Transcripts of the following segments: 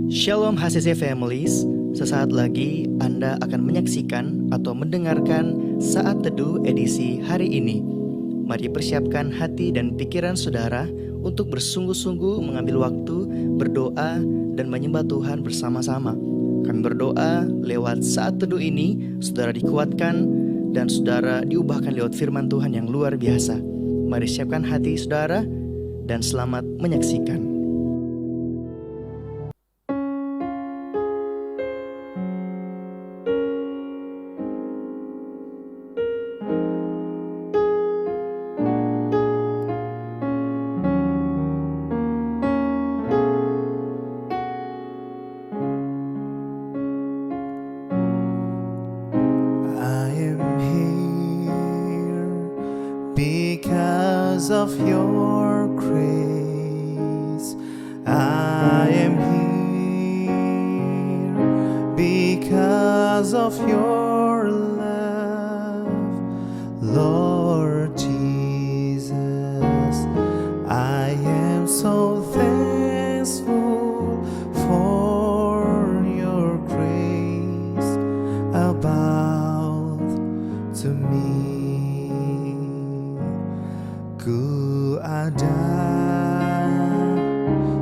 Shalom HCC Families, sesaat lagi Anda akan menyaksikan atau mendengarkan Saat Teduh edisi hari ini. Mari persiapkan hati dan pikiran saudara untuk bersungguh-sungguh mengambil waktu, berdoa, dan menyembah Tuhan bersama-sama. Kami berdoa lewat Saat Teduh ini, saudara dikuatkan dan saudara diubahkan lewat firman Tuhan yang luar biasa. Mari siapkan hati saudara dan selamat menyaksikan. Because of your grace, I am here. Because of your love, Lord Jesus, I am so thankful for your grace about to me. Ku ada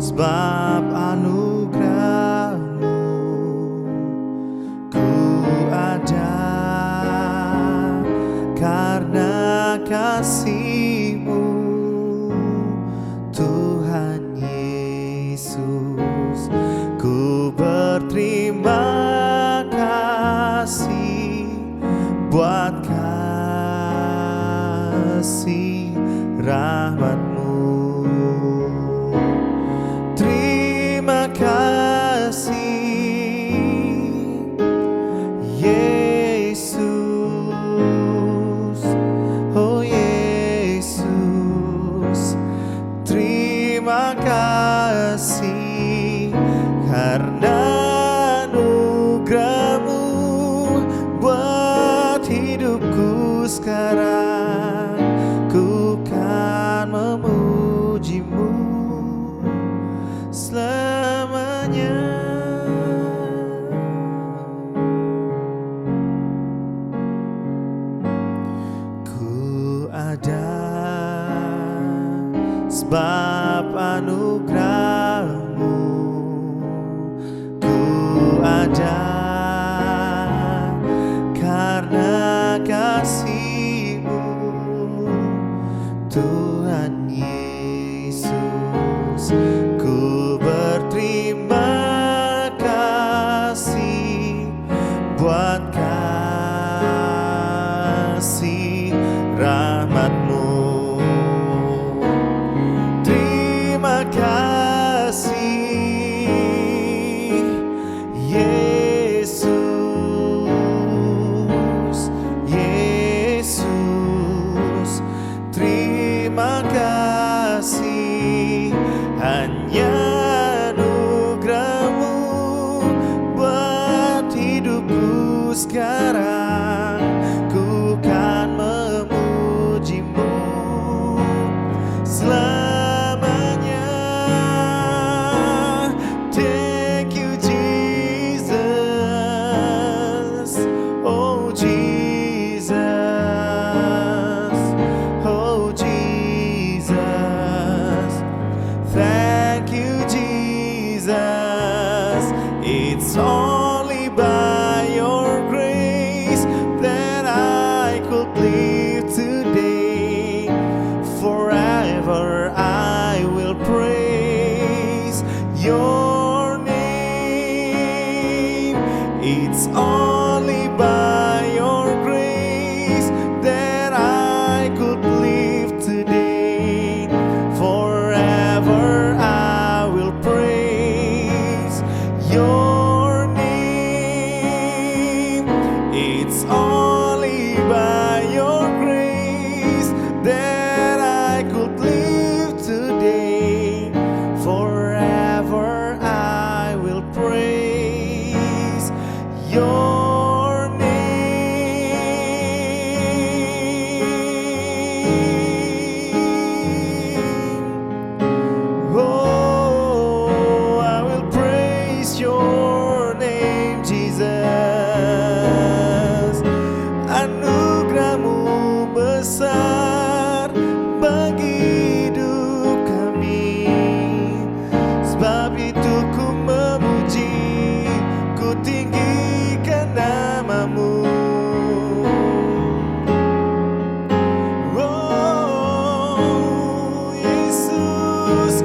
sebab anugerah-Mu, ku ada karena kasih-Mu, Tuhan Yesus. Ku berterima kasih buat kasih rahmat-Mu. Terima kasih Yesus, oh Yesus. Terima kasih karena anugerah-Mu buat hidupku sekarang. Memuji-Mu selamanya. Ku ada sebab anugerah-Mu, ku ada karena kasih-Mu, Tuhan Yesus. Ku berterima kasih buat kasih rahmat-Mu. Terima kasih Yesus, Yesus. Terima kasih hanya anugerah-Mu buat hidupku sekarang. Ku kan memuji-Mu selamanya. Thank you Jesus, oh Jesus, oh Jesus. Thank you Jesus. It's only by your grace that I could live today. Forever I will praise your name. It's only by your grace that I could live today. Forever I will praise your name. It's only by your grace that I could live today.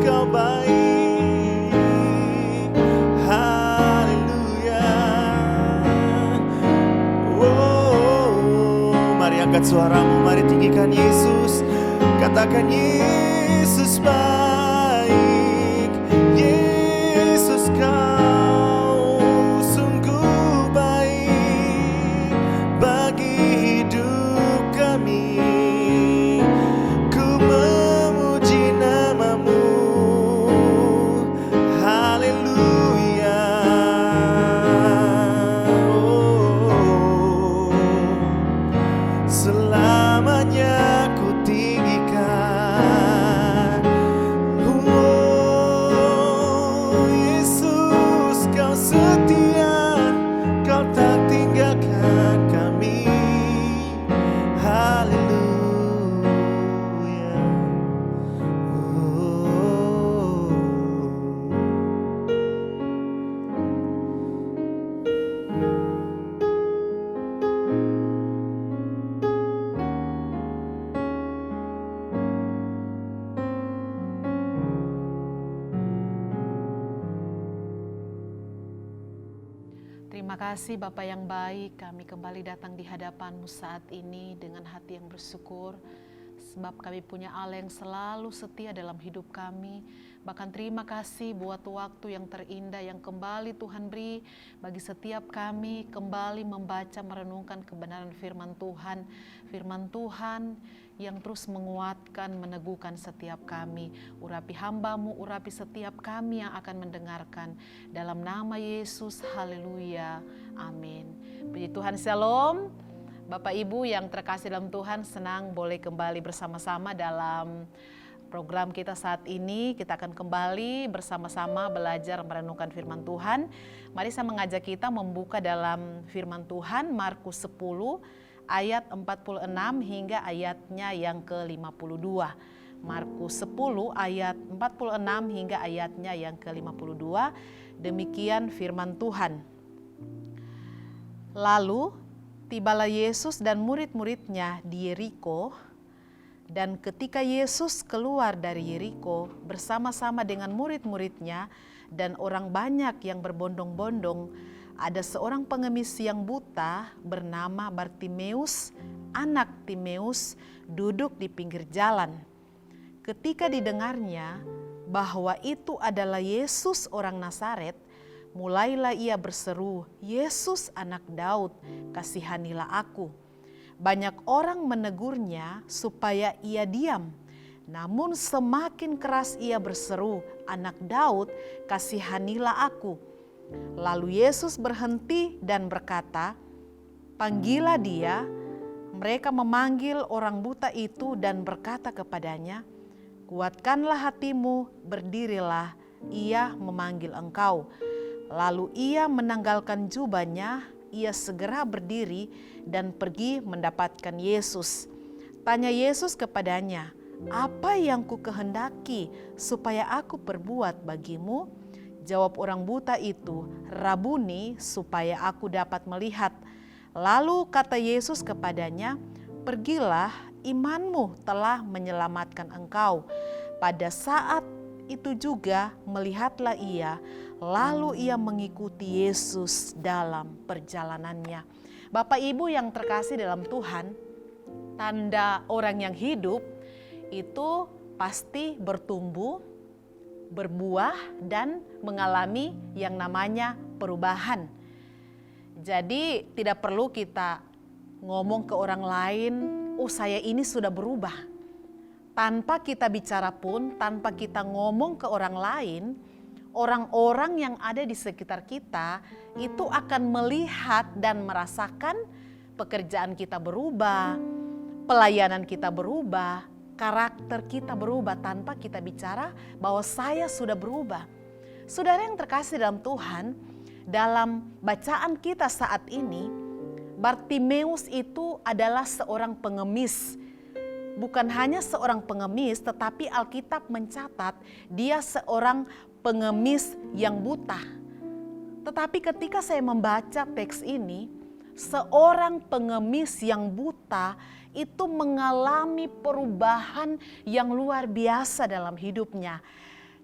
Kau baik. Haleluya. Oh, mari angkat suaramu, mari tinggikan Yesus. Katakan Yesus baik. Yesus kau sungguh baik bagi hidup kami. Ku memuji namamu. Haleluya. Oh, selamanya ku tinggikan. Oh, Yesus kau setia, kau tak tinggalkan kami. Haleluya. Oh. Terima kasih Bapa yang baik, kami kembali datang di hadapan-Mu saat ini dengan hati yang bersyukur. Sebab kami punya Allah yang selalu setia dalam hidup kami. Bahkan terima kasih buat waktu yang terindah yang kembali Tuhan beri bagi setiap kami kembali membaca merenungkan kebenaran firman Tuhan. Firman Tuhan yang terus menguatkan, meneguhkan setiap kami. Urapi hamba-Mu, urapi setiap kami yang akan mendengarkan. Dalam nama Yesus, haleluya, amin. Puji Tuhan, shalom. Bapak Ibu yang terkasih dalam Tuhan, senang boleh kembali bersama-sama dalam program kita saat ini. Kita akan kembali bersama-sama belajar merenungkan firman Tuhan. Mari saya mengajak kita membuka dalam firman Tuhan Markus 10 ayat 46 hingga ayatnya yang ke-52. Markus 10 ayat 46 hingga ayatnya yang ke-52. Demikian firman Tuhan. Lalu tibalah Yesus dan murid-muridnya di Yeriko, dan ketika Yesus keluar dari Yeriko bersama-sama dengan murid-muridnya dan orang banyak yang berbondong-bondong, ada seorang pengemis yang buta bernama Bartimeus, anak Timeus, duduk di pinggir jalan. Ketika didengarnya bahwa itu adalah Yesus orang Nazaret, mulailah ia berseru, "Yesus anak Daud, kasihanilah aku." Banyak orang menegurnya supaya ia diam. Namun semakin keras ia berseru, "Anak Daud, kasihanilah aku." Lalu Yesus berhenti dan berkata, "Panggillah dia." Mereka memanggil orang buta itu dan berkata kepadanya, "Kuatkanlah hatimu, berdirilah, ia memanggil engkau." Lalu ia menanggalkan jubahnya, ia segera berdiri dan pergi mendapatkan Yesus. Tanya Yesus kepadanya, "Apa yang ku kehendaki supaya aku perbuat bagimu?" Jawab orang buta itu, "Rabuni, supaya aku dapat melihat." Lalu kata Yesus kepadanya, "Pergilah, imanmu telah menyelamatkan engkau." Pada saat itu juga melihatlah ia, lalu ia mengikuti Yesus dalam perjalanannya. Bapak Ibu yang terkasih dalam Tuhan, tanda orang yang hidup itu pasti bertumbuh, berbuah, dan mengalami yang namanya perubahan. Jadi tidak perlu kita ngomong ke orang lain, "Oh, saya ini sudah berubah." Tanpa kita bicara pun, tanpa kita ngomong ke orang lain, orang-orang yang ada di sekitar kita itu akan melihat dan merasakan pekerjaan kita berubah, pelayanan kita berubah, karakter kita berubah tanpa kita bicara bahwa saya sudah berubah. Saudara yang terkasih dalam Tuhan, dalam bacaan kita saat ini, Bartimeus itu adalah seorang pengemis. Bukan hanya seorang pengemis, tetapi Alkitab mencatat dia seorang pengemis yang buta. Tetapi ketika saya membaca teks ini, seorang pengemis yang buta itu mengalami perubahan yang luar biasa dalam hidupnya.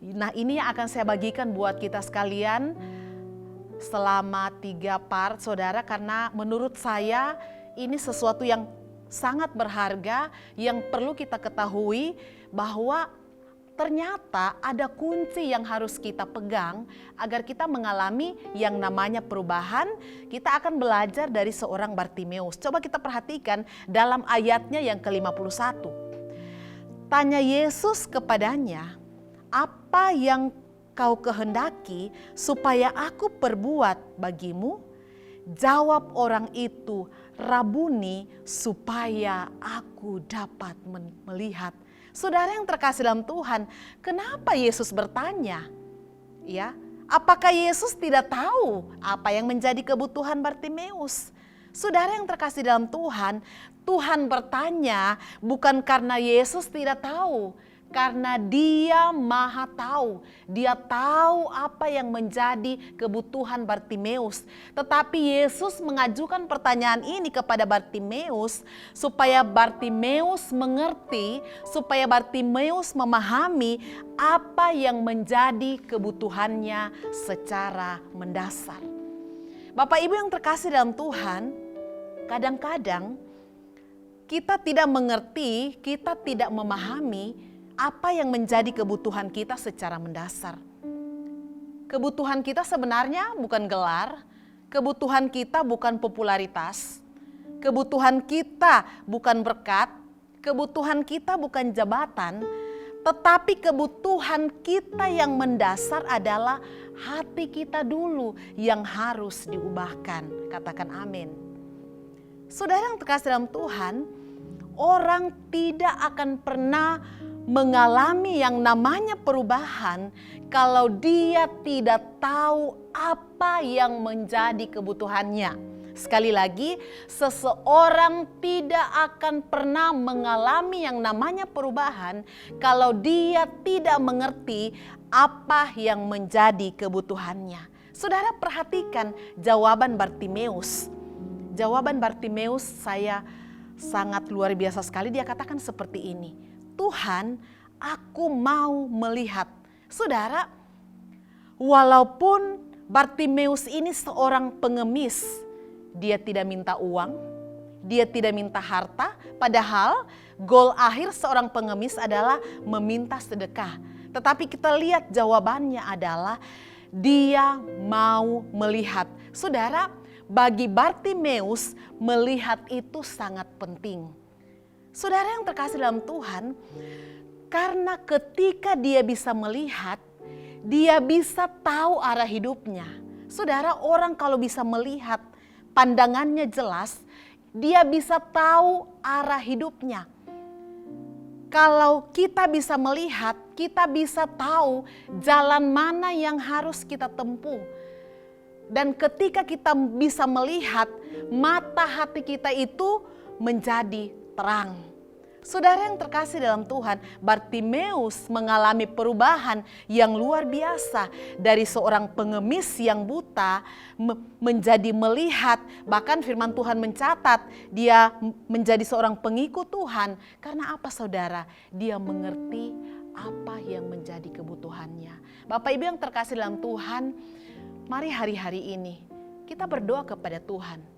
Nah, ini yang akan saya bagikan buat kita sekalian selama 3 part, saudara, karena menurut saya ini sesuatu yang sangat berharga yang perlu kita ketahui bahwa ternyata ada kunci yang harus kita pegang agar kita mengalami yang namanya perubahan. Kita akan belajar dari seorang Bartimeus. Coba kita perhatikan dalam ayatnya yang ke-51. Tanya Yesus kepadanya, apa yang kau kehendaki supaya aku perbuat bagimu? Jawab orang itu, Rabuni, supaya aku dapat melihat. Saudara yang terkasih dalam Tuhan, kenapa Yesus bertanya? Ya, apakah Yesus tidak tahu apa yang menjadi kebutuhan Bartimeus? Saudara yang terkasih dalam Tuhan, Tuhan bertanya bukan karena Yesus tidak tahu, karena Dia Maha Tahu. Dia tahu apa yang menjadi kebutuhan Bartimeus. Tetapi Yesus mengajukan pertanyaan ini kepada Bartimeus supaya Bartimeus mengerti, supaya Bartimeus memahami apa yang menjadi kebutuhannya secara mendasar. Bapak Ibu yang terkasih dalam Tuhan, kadang-kadang kita tidak mengerti, kita tidak memahami apa yang menjadi kebutuhan kita secara mendasar. Kebutuhan kita sebenarnya bukan gelar, kebutuhan kita bukan popularitas, kebutuhan kita bukan berkat, kebutuhan kita bukan jabatan, tetapi kebutuhan kita yang mendasar adalah hati kita dulu yang harus diubahkan. Katakan amin. Saudara yang terkasih dalam Tuhan, orang tidak akan pernah mengalami yang namanya perubahan kalau dia tidak tahu apa yang menjadi kebutuhannya. Sekali lagi, seseorang tidak akan pernah mengalami yang namanya perubahan kalau dia tidak mengerti apa yang menjadi kebutuhannya. Saudara perhatikan jawaban Bartimeus. Jawaban Bartimeus saya sangat luar biasa sekali. Dia katakan seperti ini. Tuhan, aku mau melihat. Saudara, walaupun Bartimeus ini seorang pengemis, dia tidak minta uang, dia tidak minta harta, padahal goal akhir seorang pengemis adalah meminta sedekah. Tetapi kita lihat jawabannya adalah dia mau melihat. Saudara, bagi Bartimeus melihat itu sangat penting. Saudara yang terkasih dalam Tuhan, karena ketika dia bisa melihat, dia bisa tahu arah hidupnya. Saudara, orang kalau bisa melihat, pandangannya jelas, dia bisa tahu arah hidupnya. Kalau kita bisa melihat, kita bisa tahu jalan mana yang harus kita tempuh. Dan ketika kita bisa melihat, mata hati kita itu menjadi terang. Saudara yang terkasih dalam Tuhan, Bartimeus mengalami perubahan yang luar biasa. Dari seorang pengemis yang buta menjadi melihat. Bahkan firman Tuhan mencatat dia menjadi seorang pengikut Tuhan. Karena apa saudara? Dia mengerti apa yang menjadi kebutuhannya. Bapak Ibu yang terkasih dalam Tuhan, mari hari-hari ini kita berdoa kepada Tuhan.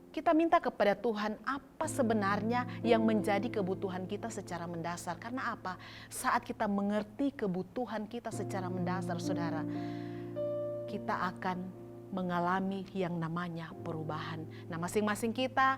Kita minta kepada Tuhan apa sebenarnya yang menjadi kebutuhan kita secara mendasar. Karena apa? Saat kita mengerti kebutuhan kita secara mendasar, saudara, kita akan mengalami yang namanya perubahan. Nah, masing-masing kita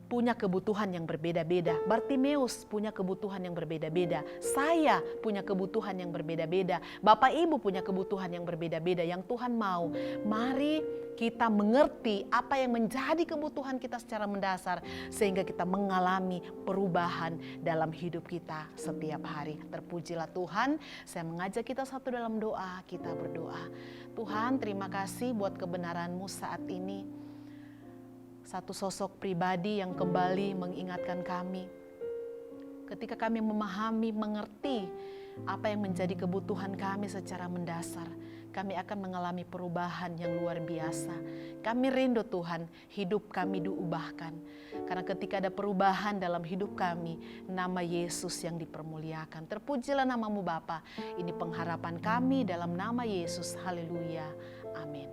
punya kebutuhan yang berbeda-beda. Bartimeus punya kebutuhan yang berbeda-beda. Saya punya kebutuhan yang berbeda-beda. Bapak Ibu punya kebutuhan yang berbeda-beda. Yang Tuhan mau, mari kita mengerti apa yang menjadi kebutuhan kita secara mendasar. Sehingga kita mengalami perubahan dalam hidup kita setiap hari. Terpujilah Tuhan. Saya mengajak kita satu dalam doa. Kita berdoa. Tuhan, terima kasih buat kebenaran-Mu saat ini. Satu sosok pribadi yang kembali mengingatkan kami. Ketika kami memahami, mengerti apa yang menjadi kebutuhan kami secara mendasar. kami akan mengalami perubahan yang luar biasa. Kami rindu Tuhan, hidup kami diubahkan. Karena ketika ada perubahan dalam hidup kami, nama Yesus yang dipermuliakan. Terpujilah namamu Bapa. Ini pengharapan kami dalam nama Yesus. Haleluya. Amin.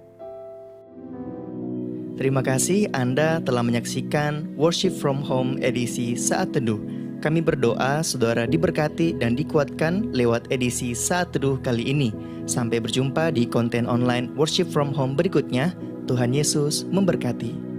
Terima kasih Anda telah menyaksikan Worship from Home edisi Saat Teduh. Kami berdoa saudara diberkati dan dikuatkan lewat edisi Saat Teduh kali ini. Sampai berjumpa di konten online Worship from Home berikutnya. Tuhan Yesus memberkati.